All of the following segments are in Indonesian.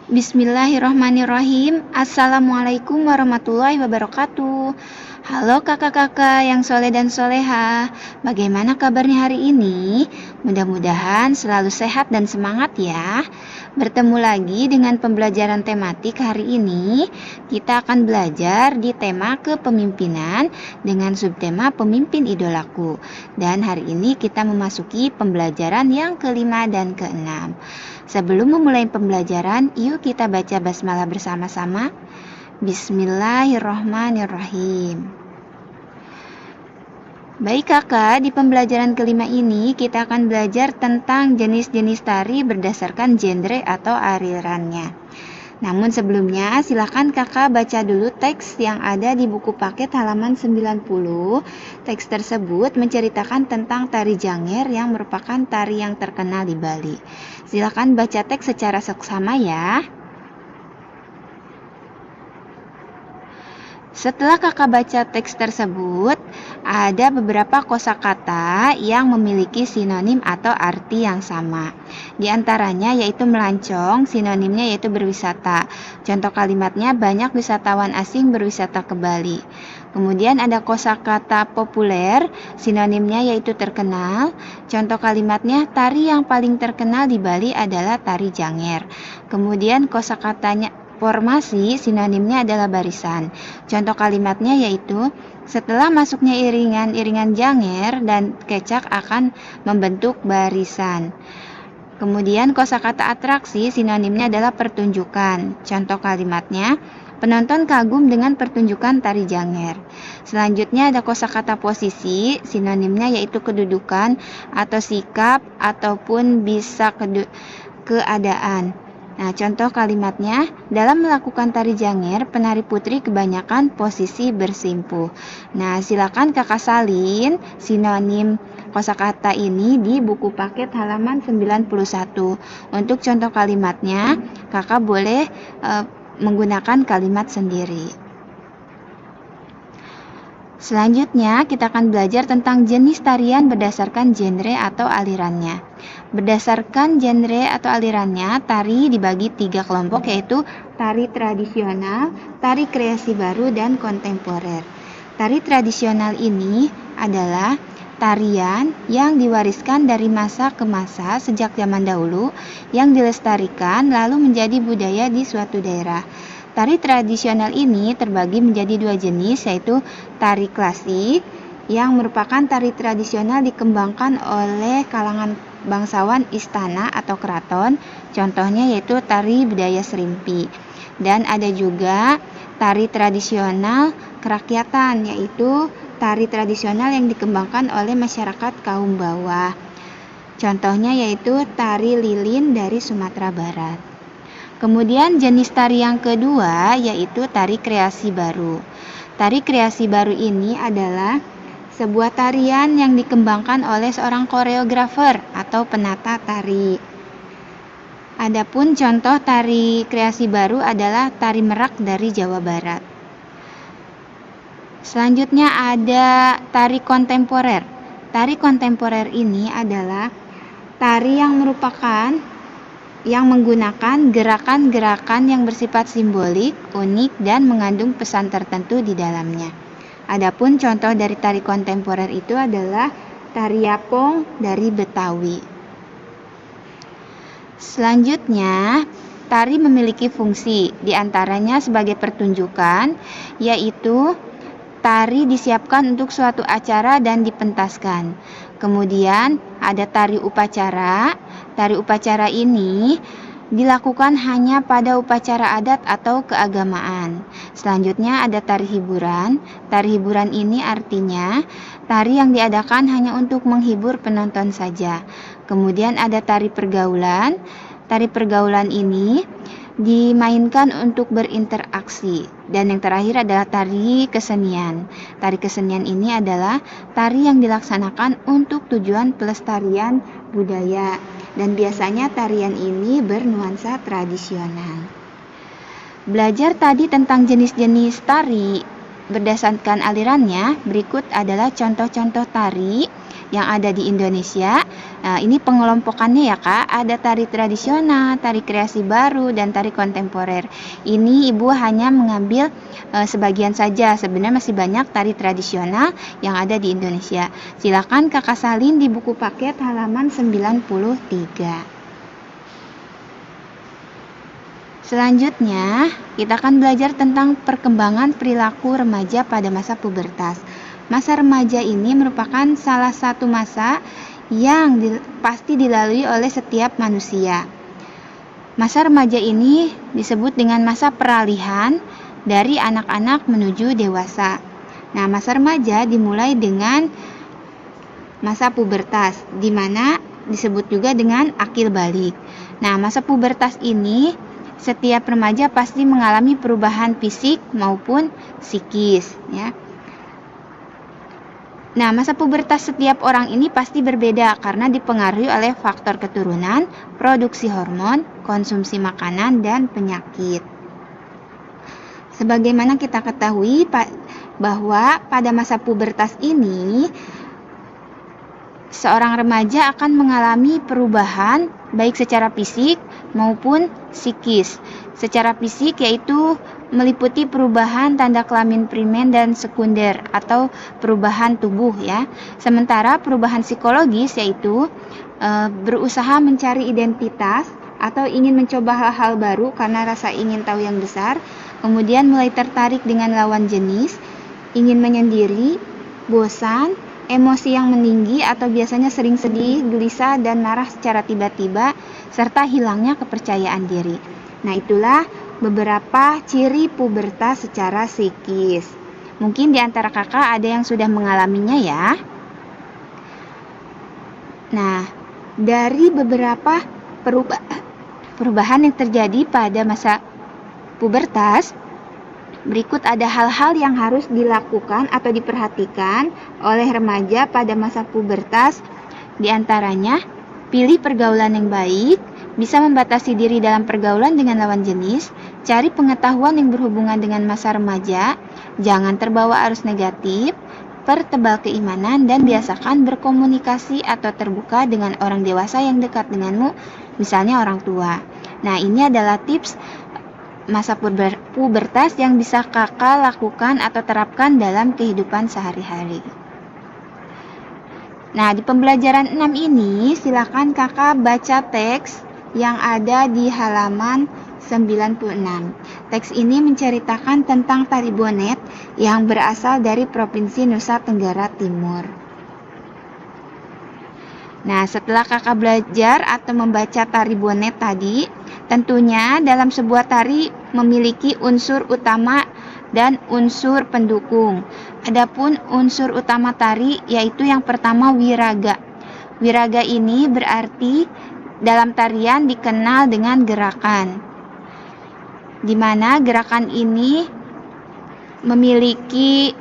Bismillahirrahmanirrahim. Assalamualaikum warahmatullahi wabarakatuh. Halo kakak-kakak yang soleh dan soleha. Bagaimana kabarnya hari ini? Mudah-mudahan selalu sehat dan semangat ya. Bertemu lagi dengan pembelajaran tematik hari ini. Kita akan belajar di tema kepemimpinan dengan subtema pemimpin idolaku. Dan hari ini kita memasuki pembelajaran yang kelima dan keenam. Sebelum memulai pembelajaran, yuk kita baca basmalah bersama-sama. Bismillahirrahmanirrahim. Baik kakak, di pembelajaran kelima ini kita akan belajar tentang jenis-jenis tari berdasarkan genre atau alirannya. Namun sebelumnya silakan kakak baca dulu teks yang ada di buku paket halaman 90. Teks tersebut menceritakan tentang tari Janger yang merupakan tari yang terkenal di Bali. Silakan baca teks secara seksama ya. Setelah kakak baca teks tersebut, ada beberapa kosakata yang memiliki sinonim atau arti yang sama. Di antaranya yaitu melancong, sinonimnya yaitu berwisata. Contoh kalimatnya, banyak wisatawan asing berwisata ke Bali. Kemudian ada kosakata populer, sinonimnya yaitu terkenal. Contoh kalimatnya, tari yang paling terkenal di Bali adalah tari Janger. Kemudian kosakatanya formasi, sinonimnya adalah barisan. Contoh kalimatnya yaitu, setelah masuknya iringan-iringan Janger dan kecak akan membentuk barisan. Kemudian kosakata atraksi, sinonimnya adalah pertunjukan. Contoh kalimatnya, penonton kagum dengan pertunjukan tari Janger. Selanjutnya ada kosakata posisi, sinonimnya yaitu kedudukan atau sikap ataupun bisa keadaan. Nah, contoh kalimatnya, dalam melakukan tari Janger, penari putri kebanyakan posisi bersimpuh. Nah, silakan kakak salin sinonim kosakata ini di buku paket halaman 91. Untuk contoh kalimatnya, kakak boleh menggunakan kalimat sendiri. Selanjutnya, kita akan belajar tentang jenis tarian berdasarkan genre atau alirannya. Berdasarkan genre atau alirannya, tari dibagi 3 kelompok yaitu tari tradisional, tari kreasi baru, dan kontemporer. Tari tradisional ini adalah tarian yang diwariskan dari masa ke masa sejak zaman dahulu yang dilestarikan lalu menjadi budaya di suatu daerah. Tari tradisional ini terbagi menjadi 2 jenis yaitu tari klasik yang merupakan tari tradisional dikembangkan oleh kalangan bangsawan istana atau keraton, contohnya yaitu tari budaya Serimpi. Dan ada juga tari tradisional kerakyatan yaitu tari tradisional yang dikembangkan oleh masyarakat kaum bawah. Contohnya yaitu tari lilin dari Sumatera Barat. Kemudian jenis tari yang kedua yaitu tari kreasi baru. Tari kreasi baru ini adalah sebuah tarian yang dikembangkan oleh seorang koreografer atau penata tari. Adapun contoh tari kreasi baru adalah tari merak dari Jawa Barat. Selanjutnya ada tari kontemporer. Tari kontemporer ini adalah tari yang menggunakan gerakan-gerakan yang bersifat simbolik, unik, dan mengandung pesan tertentu di dalamnya. Adapun contoh dari tari kontemporer itu adalah tari yapong dari Betawi. Selanjutnya, tari memiliki fungsi, diantaranya sebagai pertunjukan, yaitu tari disiapkan untuk suatu acara dan dipentaskan. Kemudian ada tari upacara. Tari upacara ini dilakukan hanya pada upacara adat atau keagamaan. Selanjutnya ada tari hiburan. Tari hiburan ini artinya tari yang diadakan hanya untuk menghibur penonton saja. Kemudian ada tari pergaulan. Tari pergaulan ini dimainkan untuk berinteraksi. Dan yang terakhir adalah tari kesenian. Tari kesenian ini adalah tari yang dilaksanakan untuk tujuan pelestarian budaya. Dan biasanya tarian ini bernuansa tradisional. Belajar tadi tentang jenis-jenis tari berdasarkan alirannya, berikut adalah contoh-contoh tari yang ada di Indonesia. Nah, ini pengelompokannya ya Kak, ada tari tradisional, tari kreasi baru, dan tari kontemporer. Ini Ibu hanya mengambil sebagian saja, sebenarnya masih banyak tari tradisional yang ada di Indonesia. Silakan Kakak salin di buku paket halaman 93. Selanjutnya, kita akan belajar tentang perkembangan perilaku remaja pada masa pubertas. Masa remaja ini merupakan salah satu masa yang pasti dilalui oleh setiap manusia. Masa remaja ini disebut dengan masa peralihan dari anak-anak menuju dewasa. Nah, masa remaja dimulai dengan masa pubertas, di mana disebut juga dengan akil balik. Nah, masa pubertas ini setiap remaja pasti mengalami perubahan fisik maupun psikis, ya. Nah, masa pubertas setiap orang ini pasti berbeda karena dipengaruhi oleh faktor keturunan, produksi hormon, konsumsi makanan, dan penyakit. Sebagaimana kita ketahui bahwa pada masa pubertas ini seorang remaja akan mengalami perubahan baik secara fisik maupun psikis. Secara fisik yaitu meliputi perubahan tanda kelamin primer dan sekunder atau perubahan tubuh ya. Sementara perubahan psikologis yaitu berusaha mencari identitas atau ingin mencoba hal-hal baru karena rasa ingin tahu yang besar, kemudian mulai tertarik dengan lawan jenis, ingin menyendiri, bosan, emosi yang meninggi atau biasanya sering sedih, gelisah, dan marah secara tiba-tiba, serta hilangnya kepercayaan diri. Nah, itulah beberapa ciri pubertas secara psikis. Mungkin di antara kakak ada yang sudah mengalaminya ya. Nah, dari beberapa perubahan yang terjadi pada masa pubertas, berikut ada hal-hal yang harus dilakukan atau diperhatikan oleh remaja pada masa pubertas. Di antaranya, pilih pergaulan yang baik, bisa membatasi diri dalam pergaulan dengan lawan jenis, cari pengetahuan yang berhubungan dengan masa remaja, jangan terbawa arus negatif, pertebal keimanan, dan biasakan berkomunikasi atau terbuka dengan orang dewasa yang dekat denganmu, misalnya orang tua. Nah, ini adalah tips masa pubertas yang bisa kakak lakukan atau terapkan dalam kehidupan sehari-hari. Nah, di pembelajaran 6 ini silakan kakak baca teks yang ada di halaman 96. Teks ini menceritakan tentang tari bonet yang berasal dari Provinsi Nusa Tenggara Timur. Nah, setelah kakak belajar atau membaca tari bonet tadi, tentunya dalam sebuah tari memiliki unsur utama dan unsur pendukung. Adapun unsur utama tari yaitu yang pertama wiraga. Wiraga ini berarti dalam tarian dikenal dengan gerakan, di mana gerakan ini memiliki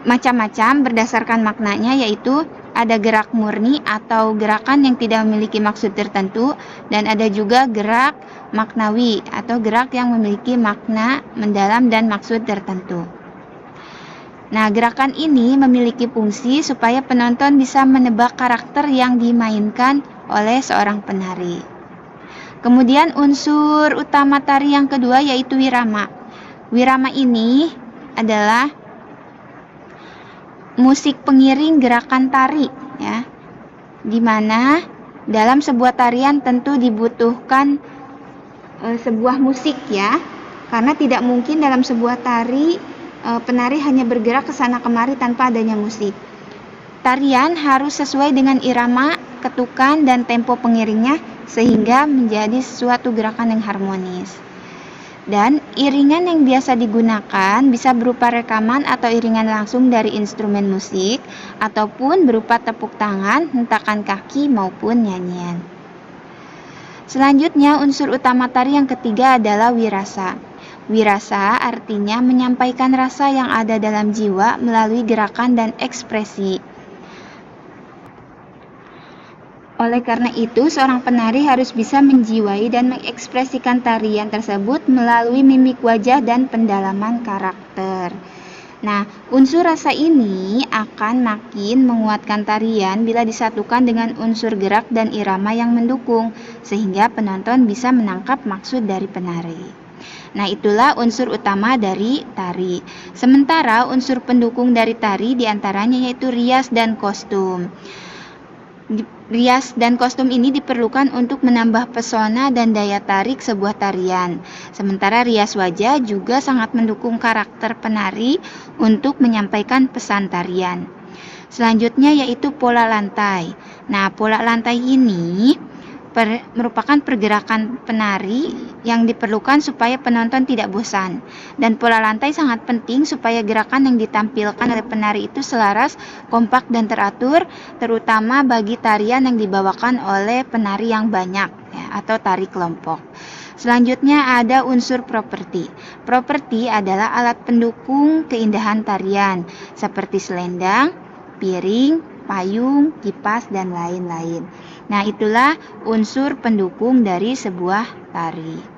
macam-macam berdasarkan maknanya, yaitu ada gerak murni atau gerakan yang tidak memiliki maksud tertentu, dan ada juga gerak maknawi atau gerak yang memiliki makna mendalam dan maksud tertentu. Nah, gerakan ini memiliki fungsi supaya penonton bisa menebak karakter yang dimainkan oleh seorang penari. Kemudian unsur utama tari yang kedua yaitu wirama. Wirama ini adalah musik pengiring gerakan tari ya, dimana dalam sebuah tarian tentu dibutuhkan sebuah musik ya, karena tidak mungkin dalam sebuah tari penari hanya bergerak ke sana kemari tanpa adanya musik. Tarian harus sesuai dengan irama, ketukan, dan tempo pengiringnya sehingga menjadi suatu gerakan yang harmonis. Dan iringan yang biasa digunakan bisa berupa rekaman atau iringan langsung dari instrumen musik, ataupun berupa tepuk tangan, hentakan kaki, maupun nyanyian. Selanjutnya, unsur utama tari yang ketiga adalah wirasa. Wirasa artinya menyampaikan rasa yang ada dalam jiwa melalui gerakan dan ekspresi. Oleh karena itu, seorang penari harus bisa menjiwai dan mengekspresikan tarian tersebut melalui mimik wajah dan pendalaman karakter. Nah, unsur rasa ini akan makin menguatkan tarian bila disatukan dengan unsur gerak dan irama yang mendukung, sehingga penonton bisa menangkap maksud dari penari. Nah, itulah unsur utama dari tari. Sementara unsur pendukung dari tari diantaranya yaitu rias dan kostum. Rias dan kostum ini diperlukan untuk menambah pesona dan daya tarik sebuah tarian. Sementara rias wajah juga sangat mendukung karakter penari untuk menyampaikan pesan tarian. Selanjutnya yaitu pola lantai. Nah, pola lantai ini merupakan pergerakan penari yang diperlukan supaya penonton tidak bosan. Dan pola lantai sangat penting supaya gerakan yang ditampilkan oleh penari itu selaras, kompak, dan teratur, terutama bagi tarian yang dibawakan oleh penari yang banyak ya, atau tari kelompok. Selanjutnya ada unsur properti. Properti adalah alat pendukung keindahan tarian seperti selendang, piring, payung, kipas, dan lain-lain. Nah, itulah unsur pendukung dari sebuah tari.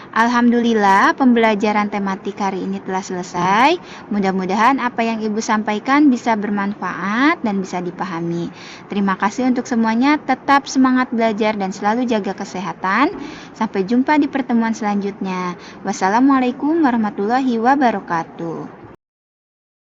Alhamdulillah, pembelajaran tematik hari ini telah selesai. Mudah-mudahan apa yang Ibu sampaikan bisa bermanfaat dan bisa dipahami. Terima kasih untuk semuanya. Tetap semangat belajar dan selalu jaga kesehatan. Sampai jumpa di pertemuan selanjutnya. Wassalamualaikum warahmatullahi wabarakatuh.